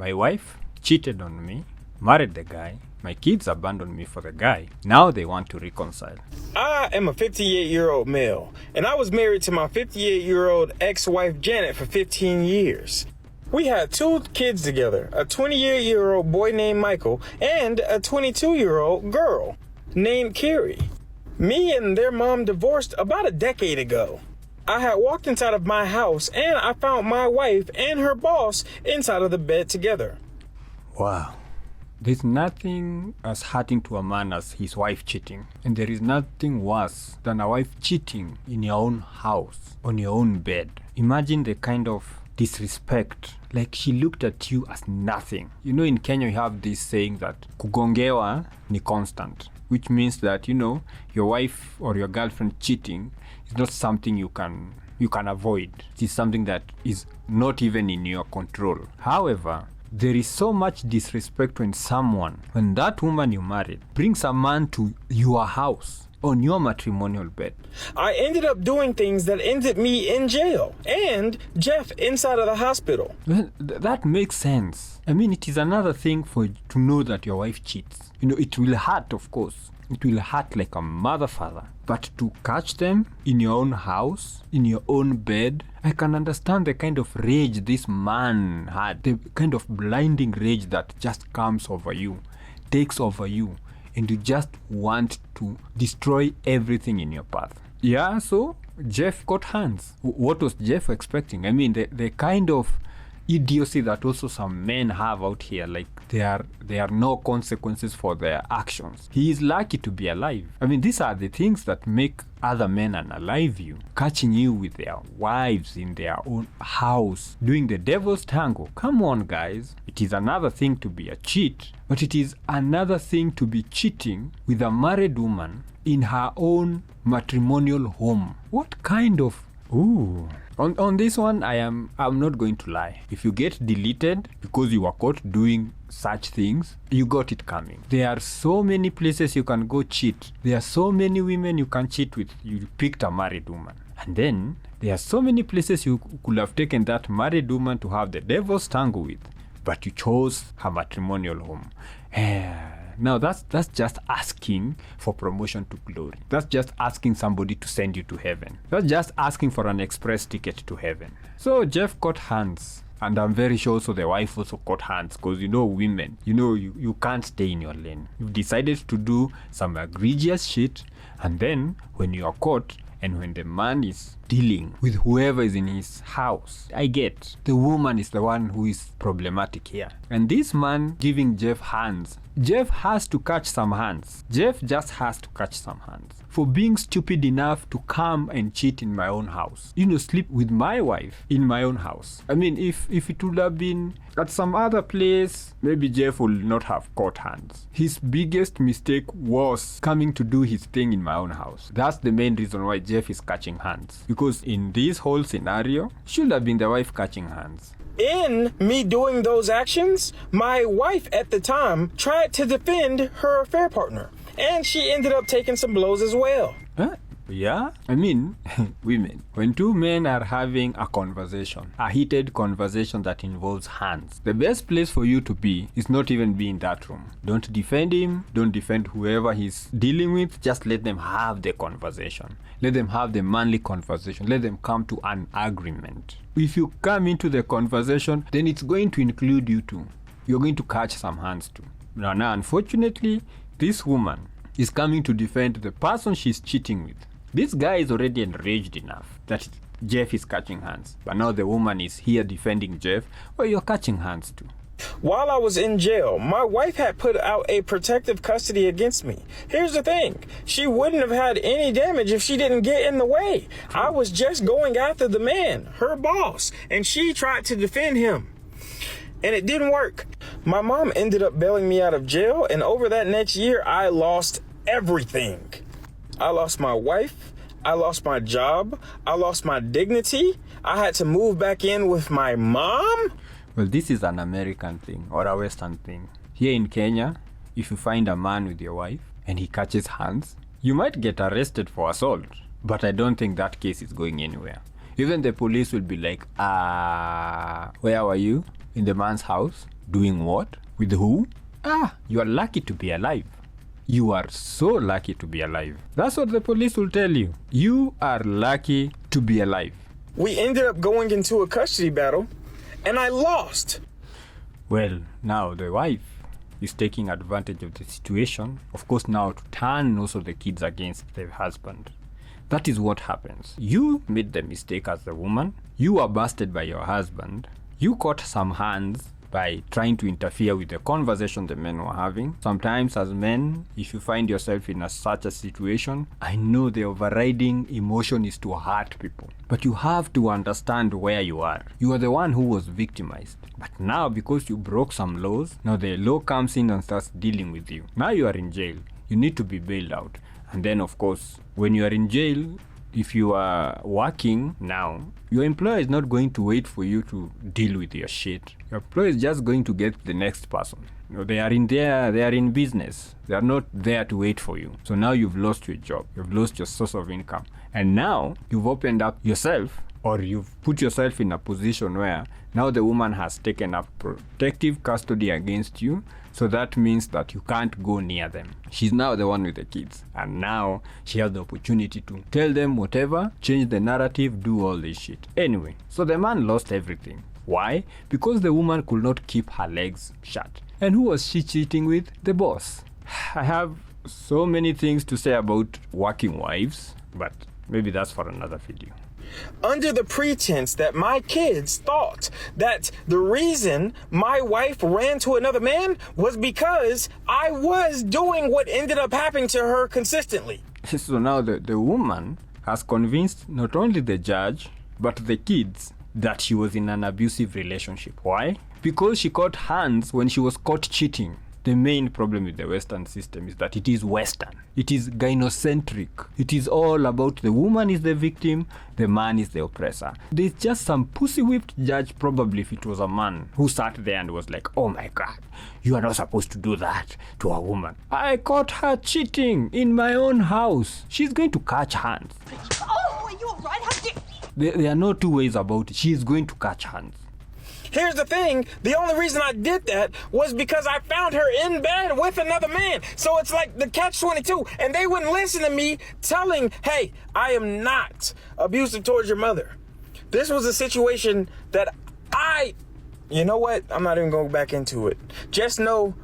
My wife cheated on me, married the guy, my kids abandoned me for the guy. Now they want to reconcile. I am a 58-year-old male, and I was married to my 58-year-old ex-wife Janet for 15 years. We had 2 kids together, a 28-year-old boy named Michael and a 22-year-old girl named Carrie. Me and their mom divorced about a decade ago. I had walked inside of my house and I found my wife and her boss inside of the bed together. Wow. There's nothing as hurting to a man as his wife cheating. And there is nothing worse than a wife cheating in your own house, on your own bed. Imagine the kind of disrespect. Like she looked at you as nothing. You know, in Kenya you have this saying that kugongewa ni constant, which means that, you know, your wife or your girlfriend cheating is not something you can avoid. It is something that is not even in your control. However, there is so much disrespect when that woman you married brings a man to your house on your matrimonial bed. I ended up doing things that ended me in jail and Jeff inside of the hospital. Well, that makes sense. I mean, it is another thing for you to know that your wife cheats. You know, it will hurt, of course. It will hurt like a mother father. But to catch them in your own house, in your own bed, I can understand the kind of rage this man had. The kind of blinding rage that just comes over you, takes over you, and you just want to destroy everything in your path. Yeah, so Jeff got hands. What was Jeff expecting? I mean, the kind of idiocy that also some men have out here, like there are no consequences for their actions. He is lucky to be alive. I mean, these are the things that make other men unalive you. Catching you with their wives in their own house, doing the devil's tango. Come on, guys. It is another thing to be a cheat, but it is another thing to be cheating with a married woman in her own matrimonial home. What kind of... Ooh. On this one, I'm not going to lie. If you get deleted because you were caught doing such things, you got it coming. There are so many places you can go cheat. There are so many women you can cheat with. You picked a married woman. And then there are so many places you could have taken that married woman to have the devil's tango with. But you chose her matrimonial home. Now that's just asking for promotion to glory. That's just asking somebody to send you to heaven. That's just asking for an express ticket to heaven. So Jeff caught hands, and I'm very sure also the wife also caught hands, because you know women, you can't stay in your lane. You've decided to do some egregious shit, and then when you are caught and when the man is dealing with whoever is in his house, I get the woman is the one who is problematic here. And this man giving Jeff hands, Jeff has to catch some hands. Jeff just has to catch some hands for being stupid enough to come and cheat in my own house. Sleep with my wife in my own house. I mean, if it would have been at some other place, maybe Jeff would not have caught hands. His biggest mistake was coming to do his thing in my own house. That's the main reason why Jeff is catching hands. Because in this whole scenario, should have been the wife catching hands. In me doing those actions, my wife at the time tried to defend her affair partner, and she ended up taking some blows as well. Huh? Yeah? I mean, women, when two men are having a conversation, a heated conversation that involves hands, the best place for you to be is not even be in that room. Don't defend him, don't defend whoever he's dealing with, just let them have the conversation. Let them have the manly conversation. Let them come to an agreement. If you come into the conversation, then it's going to include you too. You're going to catch some hands too. Now, unfortunately, this woman is coming to defend the person she's cheating with. This guy is already enraged enough that Jeff is catching hands. But now the woman is here defending Jeff. Well, you're catching hands too. While I was in jail, my wife had put out a protective custody against me. Here's the thing. She wouldn't have had any damage if she didn't get in the way. I was just going after the man, her boss, and she tried to defend him. And it didn't work. My mom ended up bailing me out of jail, and over that next year, I lost everything. I lost my wife. I lost my job. I lost my dignity. I had to move back in with my mom. Well, this is an American thing or a Western thing. Here in Kenya, if you find a man with your wife and he catches hands, you might get arrested for assault. But I don't think that case is going anywhere. Even the police will be like, where were you? In the man's house? Doing what? With who? You are lucky to be alive. You are so lucky to be alive. That's what the police will tell you. You are lucky to be alive. We ended up going into a custody battle, and I lost. Well, now the wife is taking advantage of the situation, of course, now to turn also the kids against the husband. That is what happens. You made the mistake as a woman. You were busted by your husband. You caught some hands by trying to interfere with the conversation the men were having. Sometimes as men, if you find yourself in such a situation, I know the overriding emotion is to hurt people. But you have to understand where you are. You are the one who was victimized. But now, because you broke some laws, now the law comes in and starts dealing with you. Now you are in jail. You need to be bailed out. And then, of course, when you are in jail, if you are working now, your employer is not going to wait for you to deal with your shit. Your employer is just going to get the next person. You know, they are in business. They are not there to wait for you. So now you've lost your job. You've lost your source of income. And now you've opened up yourself, or you've put yourself in a position where now the woman has taken up protective custody against you. So that means that you can't go near them. She's now the one with the kids. And now she has the opportunity to tell them whatever, change the narrative, do all this shit. Anyway, so the man lost everything. Why? Because the woman could not keep her legs shut. And who was she cheating with? The boss. I have so many things to say about working wives, but maybe that's for another video. Under the pretense that my kids thought that the reason my wife ran to another man was because I was doing what ended up happening to her consistently. So now the woman has convinced not only the judge, but the kids that she was in an abusive relationship. Why? Because she caught hands when she was caught cheating. The main problem with the Western system is that it is Western. It is gynocentric. It is all about the woman is the victim, the man is the oppressor. There's just some pussy-whipped judge, probably if it was a man, who sat there and was like, oh my God, you are not supposed to do that to a woman. I caught her cheating in my own house. She's going to catch hands. Oh, are you all right? How did... There are no two ways about it. She is going to catch hands. Here's the thing, the only reason I did that was because I found her in bed with another man. So it's like the catch-22, and they wouldn't listen to me telling, hey, I am not abusive towards your mother. This was a situation that you know what? I'm not even going back into it. Just know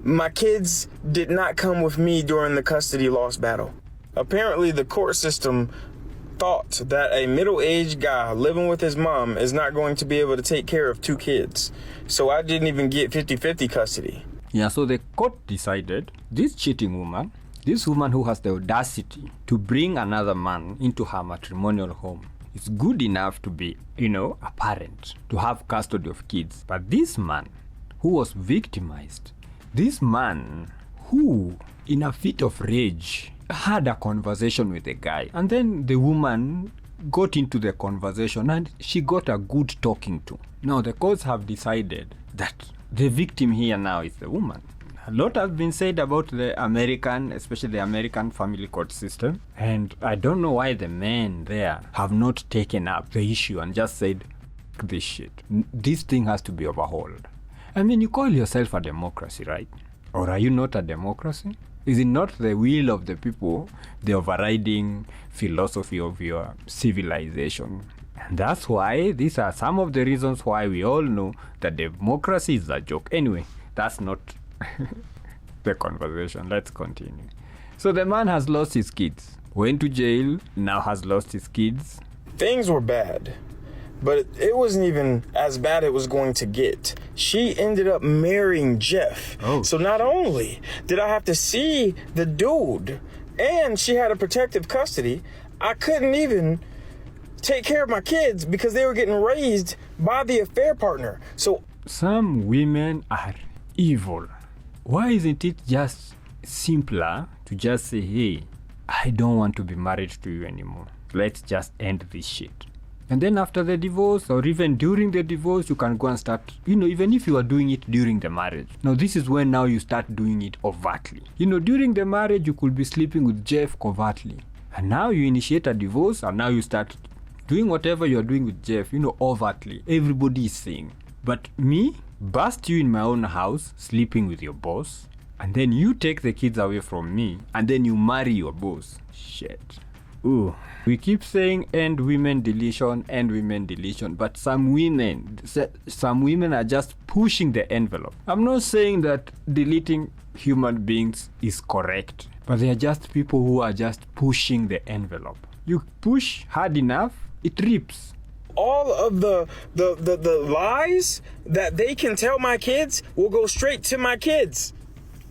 my kids did not come with me during the custody loss battle. Apparently the court system thought that a middle-aged guy living with his mom is not going to be able to take care of two kids. So I didn't even get 50-50 custody. Yeah, so the court decided this cheating woman, this woman who has the audacity to bring another man into her matrimonial home, is good enough to be, a parent, to have custody of kids. But this man who was victimized, this man who, in a fit of rage, had a conversation with the guy, and then the woman got into the conversation and she got a good talking to. Now the courts have decided that the victim here now is the woman. A lot has been said about the American, especially the American family court system, and I don't know why the men there have not taken up the issue and just said, this shit, this thing has to be overhauled. I mean, you call yourself a democracy, right? Or are you not a democracy? Is it not the will of the people, the overriding philosophy of your civilization? And that's why these are some of the reasons why we all know that democracy is a joke. Anyway, that's not the conversation. Let's continue. So the man has lost his kids, went to jail, now has lost his kids. Things were bad, but it wasn't even as bad it was going to get. She ended up marrying Jeff. Oh. So not only did I have to see the dude, and she had a protective custody, I couldn't even take care of my kids because they were getting raised by the affair partner. So some women are evil. Why isn't it just simpler to just say, hey, I don't want to be married to you anymore. Let's just end this shit. And then after the divorce, or even during the divorce, you can go and start, even if you are doing it during the marriage. Now, this is when now you start doing it overtly. During the marriage, you could be sleeping with Jeff covertly. And now you initiate a divorce, and now you start doing whatever you're doing with Jeff, overtly. Everybody is saying. But me, bust you in my own house, sleeping with your boss, and then you take the kids away from me, and then you marry your boss. Shit. Ooh. We keep saying end women deletion, but some women are just pushing the envelope. I'm not saying that deleting human beings is correct, but they are just people who are just pushing the envelope. You push hard enough, it rips. All of the lies that they can tell my kids will go straight to my kids.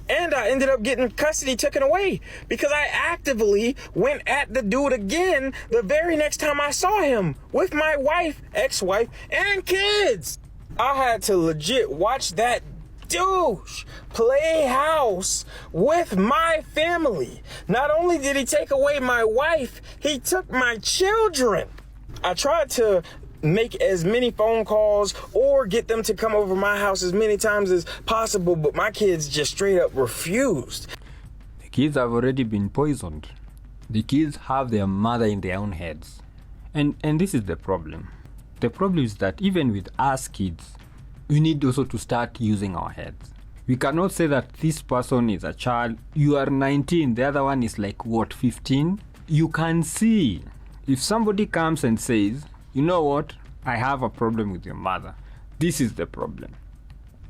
And I ended up getting custody taken away because I actively went at the dude again the very next time I saw him with my wife, ex-wife, and kids. I had to legit watch that douche play house with my family. Not only did he take away my wife, he took my children. I tried to make as many phone calls or get them to come over my house as many times as possible, but my kids just straight up refused. The kids have already been poisoned. The kids have their mother in their own heads. And this is the problem. The problem is that even with us kids, we need also to start using our heads. We cannot say that this person is a child. You are 19, the other one is like, 15? You can see. If somebody comes and says, you know what, I have a problem with your mother. This is the problem.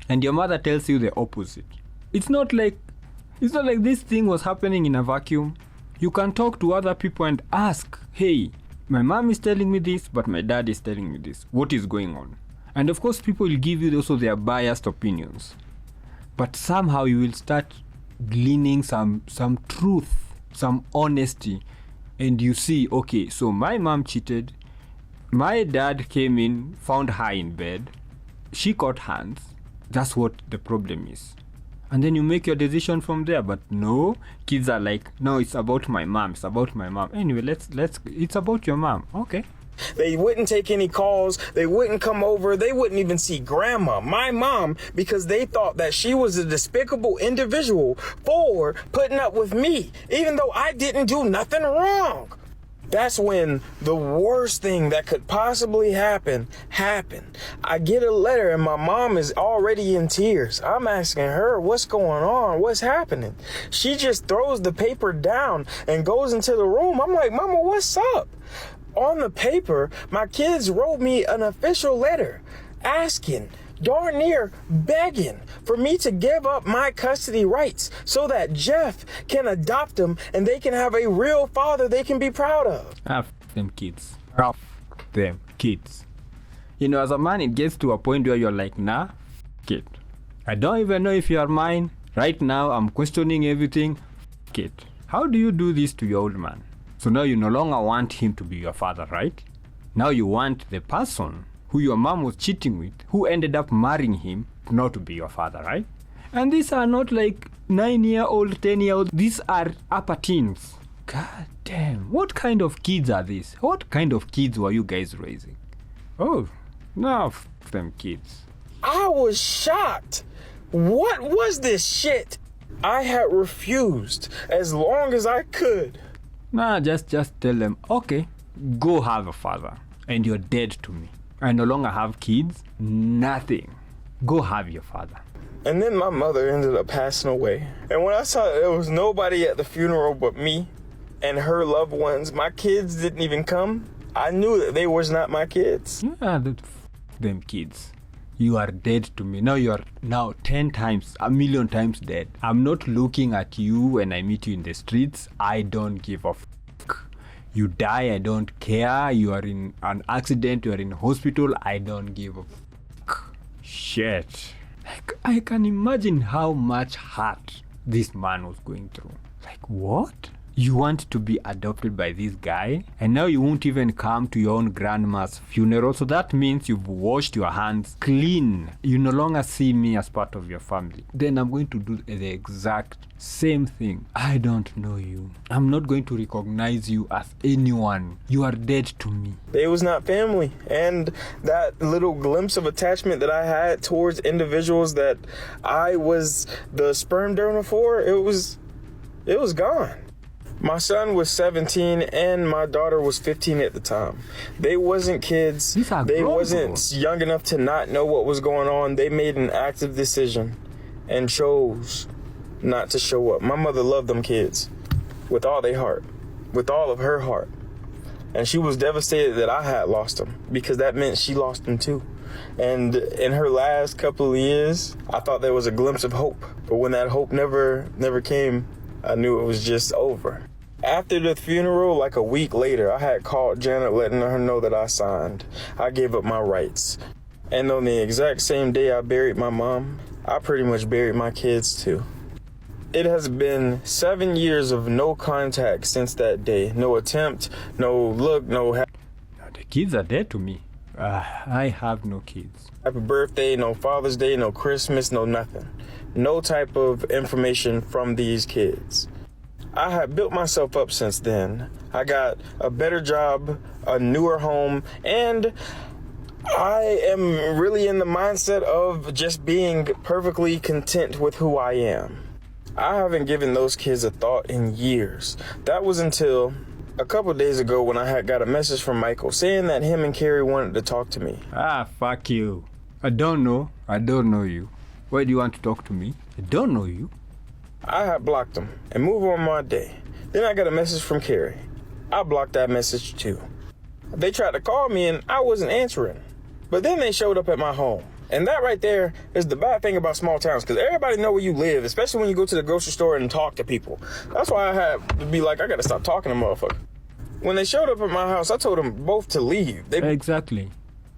And your mother tells you the opposite. It's not like this thing was happening in a vacuum. You can talk to other people and ask, hey, my mom is telling me this, but my dad is telling me this. What is going on? And of course, people will give you also their biased opinions. But somehow you will start gleaning some truth, some honesty. And you see, okay, so my mom cheated. My dad came in, found her in bed. She caught hands. That's what the problem is. And then you make your decision from there. But no, kids are like, no, it's about my mom. It's about my mom. Anyway, it's about your mom. Okay. They wouldn't take any calls. They wouldn't come over. They wouldn't even see grandma, my mom, because they thought that she was a despicable individual for putting up with me, even though I didn't do nothing wrong. That's when the worst thing that could possibly happen happened. I get a letter and my mom is already in tears. I'm asking her, what's going on? What's happening? She just throws the paper down and goes into the room. I'm like, Mama, what's up? On the paper, my kids wrote me an official letter asking, darn near begging for me to give up my custody rights so that Jeff can adopt them and they can have a real father they can be proud of. Them kids. Them kids. You know, as a man, it gets to a point where you're like, nah, kid. I don't even know if you are mine. Right now, I'm questioning everything. Kid. How do you do this to your old man? So now you no longer want him to be your father, right? Now you want the person who your mom was cheating with, who ended up marrying him, not to be your father, right? And these are not like 9-year-old, 10-year-old. These are upper teens. God damn. What kind of kids are these? What kind of kids were you guys raising? Oh, no, them kids. I was shocked. What was this shit? I had refused as long as I could. Nah, just tell them, okay, go have a father, and you're dead to me. I no longer have kids, nothing. Go have your father. And then my mother ended up passing away. And when I saw that there was nobody at the funeral but me and her loved ones, my kids didn't even come, I knew that they was not my kids. Yeah, them kids. You are dead to me. Now you're 10 times, a million times dead. I'm not looking at you when I meet you in the streets. I don't give a fuck. You die, I don't care. You are in an accident, you are in hospital, I don't give a fuck. Shit. Like, I can imagine how much hurt this man was going through. Like, what? You want to be adopted by this guy, and now you won't even come to your own grandma's funeral. So that means you've washed your hands clean. You no longer see me as part of your family. Then I'm going to do the exact same thing. I don't know you. I'm not going to recognize you as anyone. You are dead to me. They was not family. And that little glimpse of attachment that I had towards individuals that I was the sperm donor for, it was gone. My son was 17 and my daughter was 15 at the time. They wasn't kids. These are They grown wasn't girls. young enough to not know what was going on. They made an active decision and chose not to show up. My mother loved them kids with all their heart, with all of her heart. And she was devastated that I had lost them because that meant she lost them too. And in her last couple of years, I thought there was a glimpse of hope. But when that hope never came, I knew it was just over. After the funeral, like a week later, I had called Janet letting her know that I signed. I gave up my rights. And on the exact same day I buried my mom, I pretty much buried my kids too. It has been 7 years of no contact since that day. No attempt, no look, no The kids are dead to me. I have no kids. happy birthday, no Father's Day, no Christmas, no nothing. No type of information from these kids. I have built myself up since then. I got a better job, a newer home, and I am really in the mindset of just being perfectly content with who I am. I haven't given those kids a thought in years. That was until a couple days ago when I had got a message from Michael saying that him and Carrie wanted to talk to me. Fuck you. I don't know you. Why do you want to talk to me? I don't know you. I had blocked them and moved on my day. Then I got a message from Carrie. I blocked that message too. They tried to call me and I wasn't answering. But then they showed up at my home. And that right there is the bad thing about small towns, because everybody know where you live, especially when you go to the grocery store and talk to people. That's why I had to be like, I gotta stop talking to motherfuckers. When they showed up at my house, I told them both to leave. Exactly.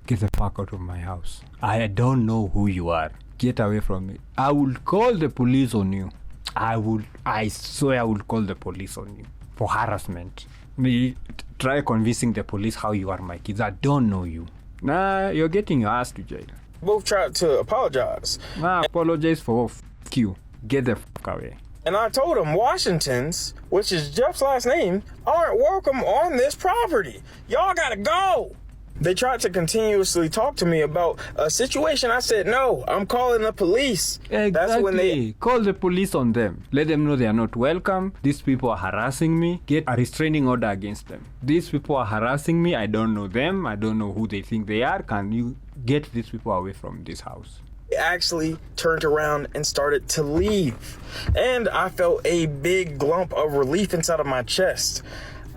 Get the fuck out of my house. I don't know who you are. Get away from me. I will call the police on you. I swear I will call the police on you for harassment. Maybe try convincing the police how you are my kids. I don't know you. Nah, you're getting your ass to jail. Both tried to apologize. Nah, apologize for fuck you. Get the fuck away. And I told them Washingtons, which is Jeff's last name, aren't welcome on this property. Y'all gotta go. They tried to continuously talk to me about a situation. I said, no, I'm calling the police. Exactly. That's when they... Call the police on them. Let them know they are not welcome. These people are harassing me. Get a restraining order against them. These people are harassing me. I don't know them. I don't know who they think they are. Can you get these people away from this house? They actually turned around and started to leave. And I felt a big lump of relief inside of my chest.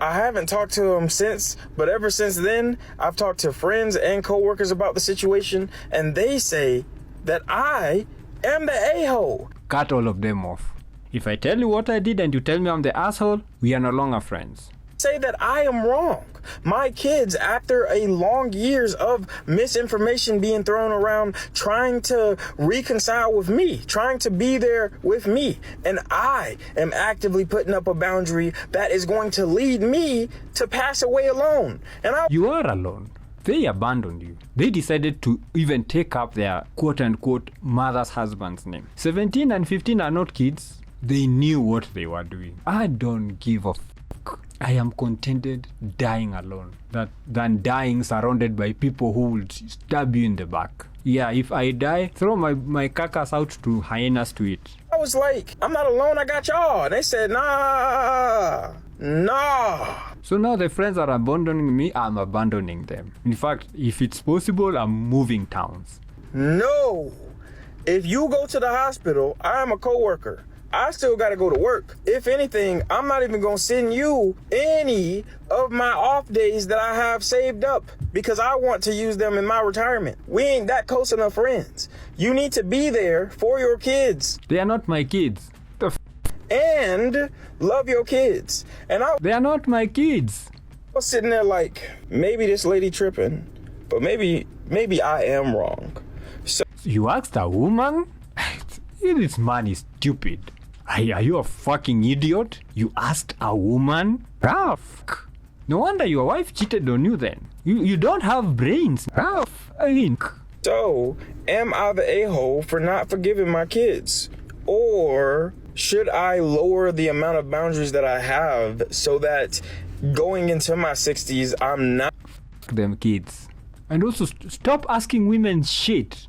I haven't talked to them since, but ever since then, I've talked to friends and coworkers about the situation, and they say that I am the a-hole. Cut all of them off. If I tell you what I did and you tell me I'm the asshole, we are no longer friends. Say that I am wrong. My kids, after a long years of misinformation being thrown around, trying to reconcile with me, trying to be there with me, and I am actively putting up a boundary that is going to lead me to pass away alone. And You are alone. They abandoned you. They decided to even take up their quote-unquote mother's husband's name. 17 and 15 are not kids. They knew what they were doing. I don't give a fuck. I am contented dying alone than dying surrounded by people who will stab you in the back. Yeah, if I die, throw my carcass out to hyenas to eat. I was like, I'm not alone, I got y'all. And they said, nah. So now the friends are abandoning me, I'm abandoning them. In fact, if it's possible, I'm moving towns. No. If you go to the hospital, I am a coworker. I still got to go to work. If anything, I'm not even going to send you any of my off days that I have saved up because I want to use them in my retirement. We ain't that close enough friends. You need to be there for your kids. They are not my kids. And love your kids. And They are not my kids. I was sitting there like, maybe this lady tripping, but maybe I am wrong. So You asked a woman? This man is stupid. Are you a fucking idiot? You asked a woman? Ralph. No wonder your wife cheated on you then. You don't have brains. Ralph. So, am I the a-hole for not forgiving my kids? Or should I lower the amount of boundaries that I have so that going into my 60s, I'm not... Fuck them kids. And also stop asking women shit.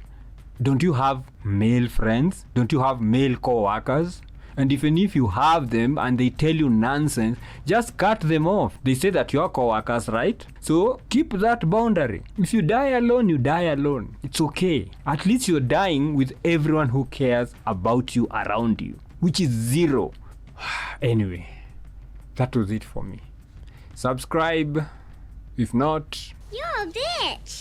Don't you have male friends? Don't you have male co-workers? And even if you have them and they tell you nonsense, just cut them off. They say that you're co-workers, right? So keep that boundary. If you die alone, you die alone. It's okay. At least you're dying with everyone who cares about you around you, which is zero. Anyway, that was it for me. Subscribe. If not, You're a bitch.